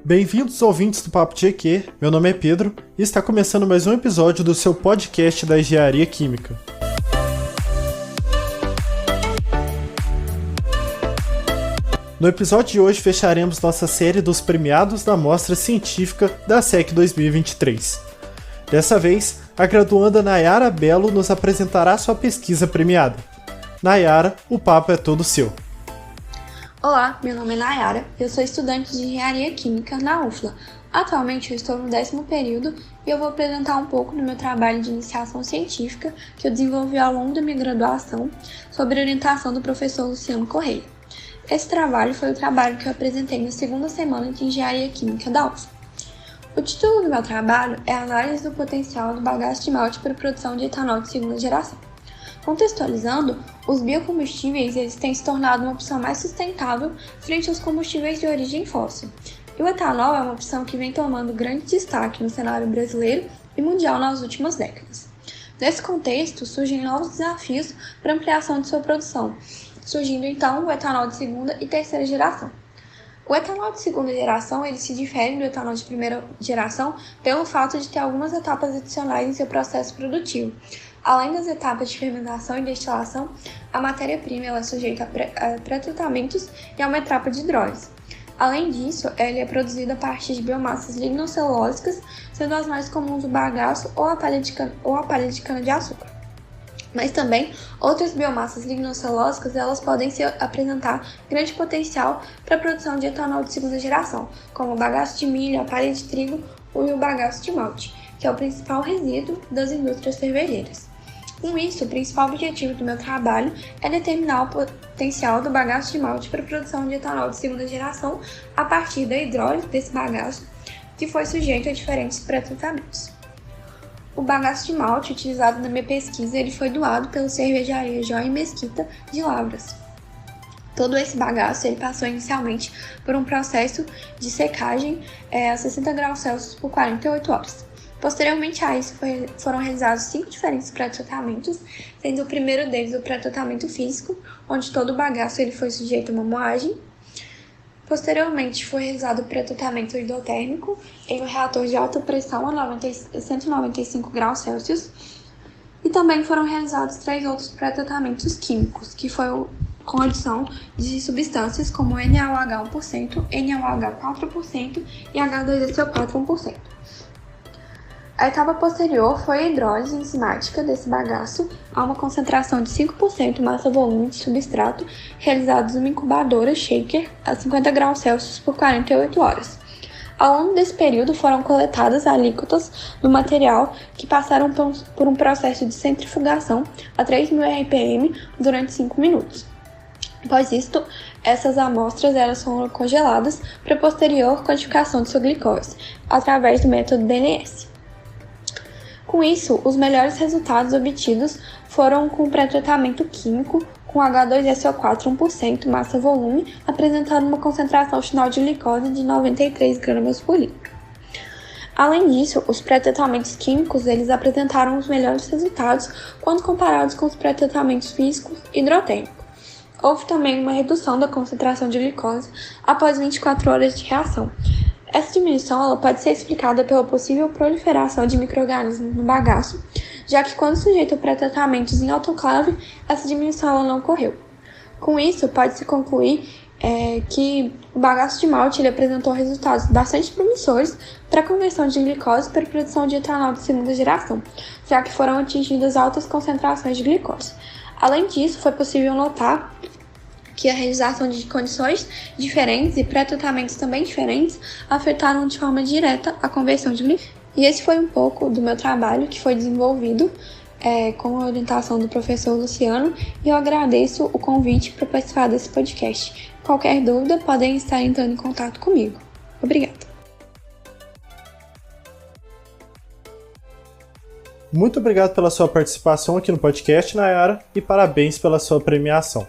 Bem-vindos ouvintes do Papo de EQ, meu nome é Pedro e está começando mais um episódio do seu podcast da Engenharia Química. No episódio de hoje fecharemos nossa série dos premiados da Mostra Científica da SEC 2023. Dessa vez, a graduanda Nayara Belo nos apresentará sua pesquisa premiada. Nayara, o papo é todo seu. Olá, meu nome é Nayara, eu sou estudante de Engenharia Química na UFLA. Atualmente eu estou no 10º período e eu vou apresentar um pouco do meu trabalho de iniciação científica que eu desenvolvi ao longo da minha graduação sob a orientação do professor Luciano Correia. Esse trabalho foi o trabalho que eu apresentei na segunda semana de Engenharia Química da UFLA. O título do meu trabalho é Análise do potencial do bagaço de malte para a produção de etanol de segunda geração. Contextualizando, os biocombustíveis eles têm se tornado uma opção mais sustentável frente aos combustíveis de origem fóssil. E o etanol é uma opção que vem tomando grande destaque no cenário brasileiro e mundial nas últimas décadas. Nesse contexto, surgem novos desafios para a ampliação de sua produção, surgindo então o etanol de segunda e terceira geração. O etanol de segunda geração ele se difere do etanol de primeira geração pelo fato de ter algumas etapas adicionais em seu processo produtivo. Além das etapas de fermentação e destilação, a matéria-prima é sujeita a pré-tratamentos e a uma etapa de hidrólise. Além disso, ela é produzida a partir de biomassas lignocelulósicas, sendo as mais comuns o bagaço ou a palha de cana-de-açúcar. Mas também, outras biomassas lignocelulósicas elas podem apresentar grande potencial para a produção de etanol de segunda geração, como o bagaço de milho, a palha de trigo e o bagaço de malte, que é o principal resíduo das indústrias cervejeiras. Com isso, o principal objetivo do meu trabalho é determinar o potencial do bagaço de malte para a produção de etanol de segunda geração a partir da hidrólise desse bagaço, que foi sujeito a diferentes pré-tratamentos. O bagaço de malte utilizado na minha pesquisa ele foi doado pela cervejaria Joia Mesquita de Lavras. Todo esse bagaço ele passou inicialmente por um processo de secagem a 60 graus Celsius por 48 horas. Posteriormente a isso, foram realizados 5 diferentes pré-tratamentos, sendo o primeiro deles o pré-tratamento físico, onde todo o bagaço ele foi sujeito a uma moagem. Posteriormente, foi realizado o pré-tratamento hidrotérmico em um reator de alta pressão a 195 graus Celsius. E também foram realizados 3 outros pré-tratamentos químicos, que foi com adição de substâncias como NaOH 1%, NaOH 4% e H2SO4 1%. A etapa posterior foi a hidrólise enzimática desse bagaço a uma concentração de 5% massa-volume de substrato realizados numa incubadora shaker a 50 graus Celsius por 48 horas. Ao longo desse período foram coletadas alíquotas do material que passaram por um processo de centrifugação a 3.000 RPM durante 5 minutos. Após isto, essas amostras elas foram congeladas para posterior quantificação de sua glicose através do método DNS. Com isso, os melhores resultados obtidos foram com pré-tratamento químico com H2SO4 1% massa-volume, apresentando uma concentração final de glicose de 93 gramas por litro. Além disso, os pré-tratamentos químicos eles apresentaram os melhores resultados quando comparados com os pré-tratamentos físicos e hidrotérmicos. Houve também uma redução da concentração de glicose após 24 horas de reação. Essa diminuição ela pode ser explicada pela possível proliferação de micro-organismos no bagaço, já que quando sujeito a pré-tratamentos em autoclave, essa diminuição ela não ocorreu. Com isso, pode-se concluir que o bagaço de malte ele apresentou resultados bastante promissores para a conversão de glicose para a produção de etanol de segunda geração, já que foram atingidas altas concentrações de glicose. Além disso, foi possível notar que a realização de condições diferentes e pré-tratamentos também diferentes afetaram de forma direta a conversão de glicose. E esse foi um pouco do meu trabalho que foi desenvolvido com a orientação do professor Luciano e eu agradeço o convite para participar desse podcast. Qualquer dúvida, podem estar entrando em contato comigo. Obrigada. Muito obrigado pela sua participação aqui no podcast, Nayara, e parabéns pela sua premiação.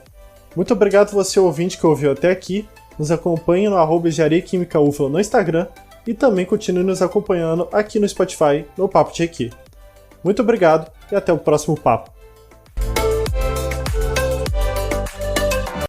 Muito obrigado você ouvinte que ouviu até aqui, nos acompanhe no @Engenharia Química UFLA no Instagram e também continue nos acompanhando aqui no Spotify no Papo de EQ. Muito obrigado e até o próximo papo.